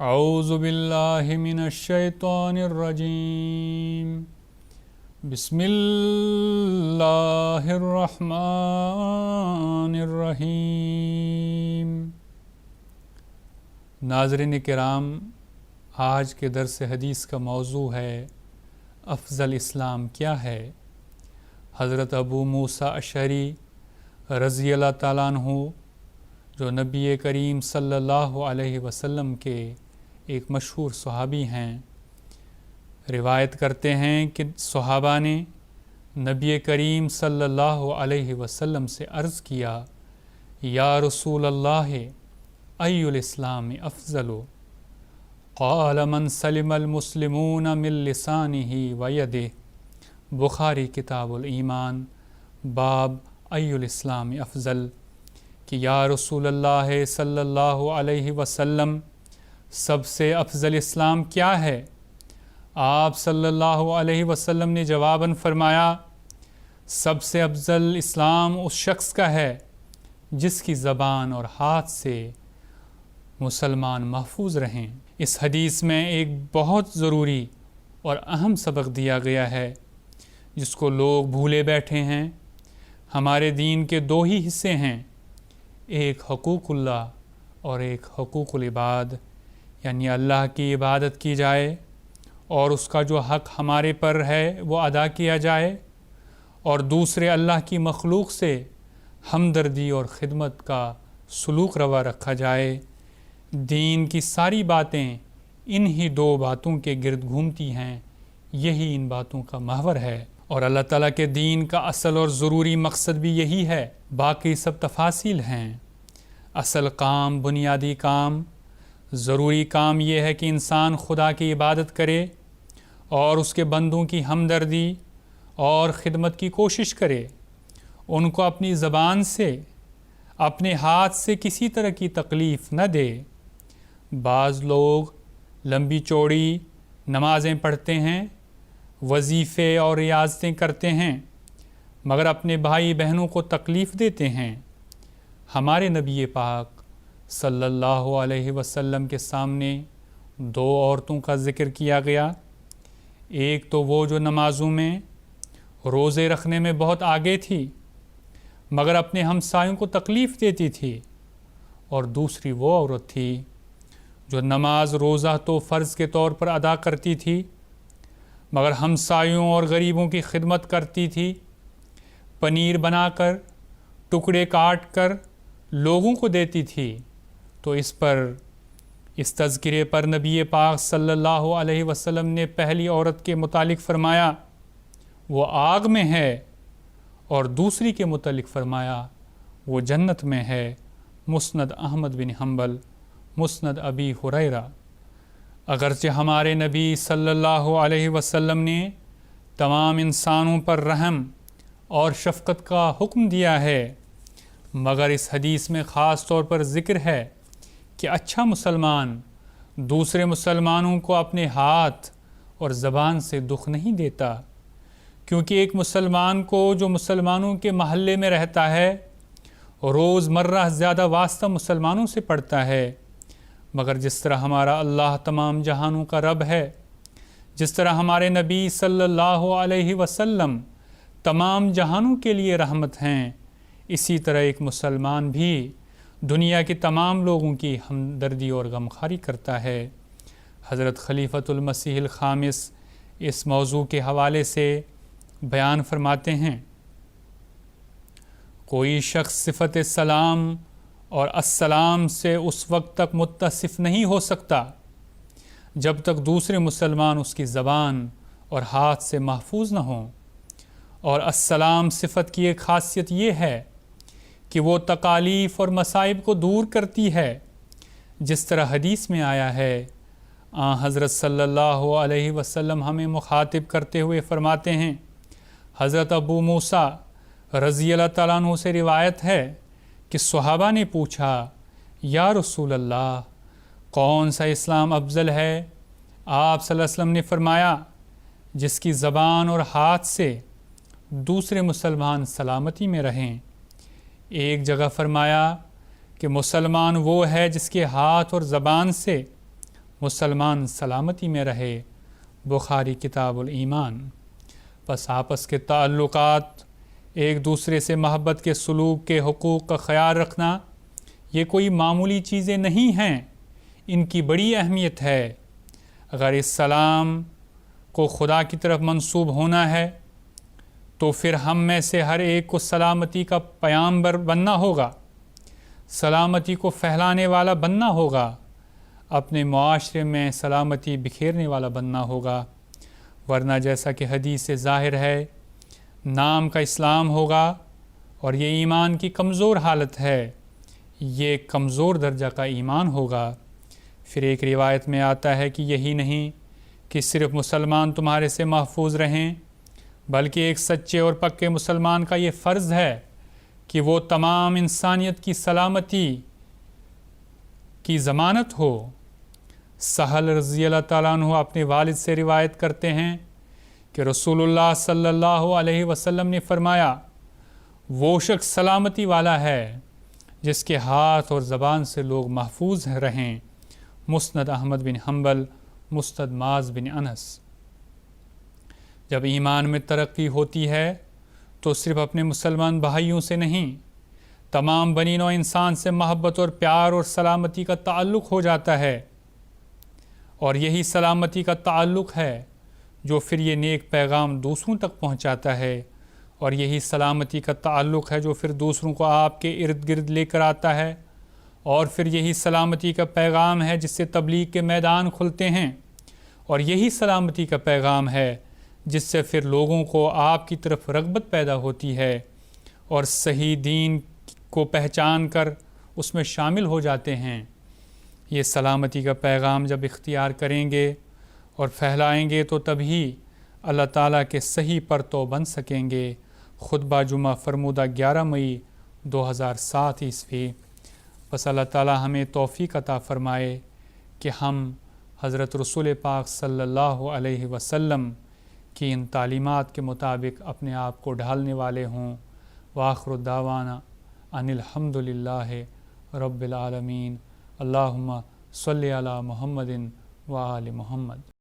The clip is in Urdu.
اعوذ باللہ من الشیطان الرجیم بسم اللہ الرحمن الرحیم۔ ناظرین کرام، آج کے درس حدیث کا موضوع ہے افضل اسلام کیا ہے۔ حضرت ابو موسیٰ اشعری رضی اللہ تعالیٰ عنہ، جو نبی کریم صلی اللہ علیہ وسلم کے ایک مشہور صحابی ہیں، روایت کرتے ہیں کہ صحابہ نے نبی کریم صلی اللہ علیہ وسلم سے عرض کیا، یا رسول اللہ ای الاسلام افضل؟ قال من سلم المسلمون من لسانہ ویدہ۔ بخاری کتاب الایمان، باب ای الاسلام افضل، کہ یا رسول اللہ صلی اللہ علیہ وسلم، سب سے افضل اسلام کیا ہے؟ آپ صلی اللہ علیہ وسلم نے جواباً فرمایا، سب سے افضل اسلام اس شخص کا ہے جس کی زبان اور ہاتھ سے مسلمان محفوظ رہیں۔ اس حدیث میں ایک بہت ضروری اور اہم سبق دیا گیا ہے جس کو لوگ بھولے بیٹھے ہیں۔ ہمارے دین کے دو ہی حصے ہیں، ایک حقوق اللہ اور ایک حقوق العباد، یعنی اللہ کی عبادت کی جائے اور اس کا جو حق ہمارے پر ہے وہ ادا کیا جائے، اور دوسرے اللہ کی مخلوق سے ہمدردی اور خدمت کا سلوک روا رکھا جائے۔ دین کی ساری باتیں انہی دو باتوں کے گرد گھومتی ہیں، یہی ان باتوں کا محور ہے، اور اللہ تعالیٰ کے دین کا اصل اور ضروری مقصد بھی یہی ہے، باقی سب تفاصیل ہیں۔ اصل کام، بنیادی کام، ضروری کام یہ ہے کہ انسان خدا کی عبادت کرے اور اس کے بندوں کی ہمدردی اور خدمت کی کوشش کرے، ان کو اپنی زبان سے، اپنے ہاتھ سے کسی طرح کی تکلیف نہ دے۔ بعض لوگ لمبی چوڑی نمازیں پڑھتے ہیں، وظیفے اور ریاضتیں کرتے ہیں، مگر اپنے بھائی بہنوں کو تکلیف دیتے ہیں۔ ہمارے نبی پاک صلی اللہ علیہ وسلم کے سامنے دو عورتوں کا ذکر کیا گیا، ایک تو وہ جو نمازوں میں، روزے رکھنے میں بہت آگے تھی مگر اپنے ہمسایوں کو تکلیف دیتی تھی، اور دوسری وہ عورت تھی جو نماز روزہ تو فرض کے طور پر ادا کرتی تھی مگر ہمسایوں اور غریبوں کی خدمت کرتی تھی، پنیر بنا کر، ٹکڑے کاٹ کر لوگوں کو دیتی تھی۔ تو اس تذکرے پر نبی پاک صلی اللہ علیہ وسلم نے پہلی عورت کے متعلق فرمایا وہ آگ میں ہے، اور دوسری کے متعلق فرمایا وہ جنت میں ہے۔ مسند احمد بن حنبل، مسند ابی ہریرہ۔ اگرچہ ہمارے نبی صلی اللہ علیہ وسلم نے تمام انسانوں پر رحم اور شفقت کا حکم دیا ہے، مگر اس حدیث میں خاص طور پر ذکر ہے کہ اچھا مسلمان دوسرے مسلمانوں کو اپنے ہاتھ اور زبان سے دکھ نہیں دیتا، کیونکہ ایک مسلمان کو جو مسلمانوں کے محلے میں رہتا ہے روز مرہ زیادہ واسطہ مسلمانوں سے پڑتا ہے، مگر جس طرح ہمارا اللہ تمام جہانوں کا رب ہے، جس طرح ہمارے نبی صلی اللہ علیہ وسلم تمام جہانوں کے لیے رحمت ہیں، اسی طرح ایک مسلمان بھی دنیا کے تمام لوگوں کی ہمدردی اور غمخواری کرتا ہے۔ حضرت خلیفۃ المسیح الخامس اس موضوع کے حوالے سے بیان فرماتے ہیں، کوئی شخص صفت سلام اور السلام سے اس وقت تک متصف نہیں ہو سکتا جب تک دوسرے مسلمان اس کی زبان اور ہاتھ سے محفوظ نہ ہوں، اور السلام صفت کی ایک خاصیت یہ ہے کہ وہ تکالیف اور مصائب کو دور کرتی ہے، جس طرح حدیث میں آیا ہے۔ حضرت صلی اللہ علیہ وسلم ہمیں مخاطب کرتے ہوئے فرماتے ہیں، حضرت ابو موسیٰ رضی اللہ تعالیٰ عنہ سے روایت ہے کہ صحابہ نے پوچھا، یا رسول اللہ، کون سا اسلام افضل ہے؟ آپ صلی اللہ علیہ وسلم نے فرمایا، جس کی زبان اور ہاتھ سے دوسرے مسلمان سلامتی میں رہیں۔ ایک جگہ فرمایا کہ مسلمان وہ ہے جس کے ہاتھ اور زبان سے مسلمان سلامتی میں رہے۔ بخاری کتاب الایمان۔ پس آپس کے تعلقات، ایک دوسرے سے محبت کے سلوک کے حقوق کا خیال رکھنا، یہ کوئی معمولی چیزیں نہیں ہیں، ان کی بڑی اہمیت ہے۔ اگر اس سلام کو خدا کی طرف منسوب ہونا ہے تو پھر ہم میں سے ہر ایک کو سلامتی کا پیامبر بننا ہوگا، سلامتی کو پھیلانے والا بننا ہوگا، اپنے معاشرے میں سلامتی بکھیرنے والا بننا ہوگا، ورنہ جیسا کہ حدیث سے ظاہر ہے نام کا اسلام ہوگا اور یہ ایمان کی کمزور حالت ہے، یہ کمزور درجہ کا ایمان ہوگا۔ پھر ایک روایت میں آتا ہے کہ یہی نہیں کہ صرف مسلمان تمہارے سے محفوظ رہیں، بلکہ ایک سچے اور پکے مسلمان کا یہ فرض ہے کہ وہ تمام انسانیت کی سلامتی کی ضمانت ہو۔ سہل رضی اللہ تعالیٰ عنہ اپنے والد سے روایت کرتے ہیں کہ رسول اللہ صلی اللہ علیہ وسلم نے فرمایا، وہ شخص سلامتی والا ہے جس کے ہاتھ اور زبان سے لوگ محفوظ رہیں۔ مسند احمد بن حنبل، مسند معاذ بن انس۔ جب ایمان میں ترقی ہوتی ہے تو صرف اپنے مسلمان بھائیوں سے نہیں، تمام بنی نوع انسان سے محبت اور پیار اور سلامتی کا تعلق ہو جاتا ہے، اور یہی سلامتی کا تعلق ہے جو پھر یہ نیک پیغام دوسروں تک پہنچاتا ہے، اور یہی سلامتی کا تعلق ہے جو پھر دوسروں کو آپ کے ارد گرد لے کر آتا ہے، اور پھر یہی سلامتی کا پیغام ہے جس سے تبلیغ کے میدان کھلتے ہیں، اور یہی سلامتی کا پیغام ہے جس سے پھر لوگوں کو آپ کی طرف رغبت پیدا ہوتی ہے اور صحیح دین کو پہچان کر اس میں شامل ہو جاتے ہیں۔ یہ سلامتی کا پیغام جب اختیار کریں گے اور پھیلائیں گے تو تبھی اللہ تعالیٰ کے صحیح پرتو بن سکیں گے۔ خطبہ جمعہ فرمودہ 11 مئی 2007 عیسوی۔ بس اللہ تعالیٰ ہمیں توفیق عطا فرمائے کہ ہم حضرت رسول پاک صلی اللہ علیہ وسلم کی ان تعلیمات کے مطابق اپنے آپ کو ڈھالنے والے ہوں۔ وآخر دعوانا ان الحمد للہ رب العالمین۔ اللہم صلی علی محمد و آل محمد۔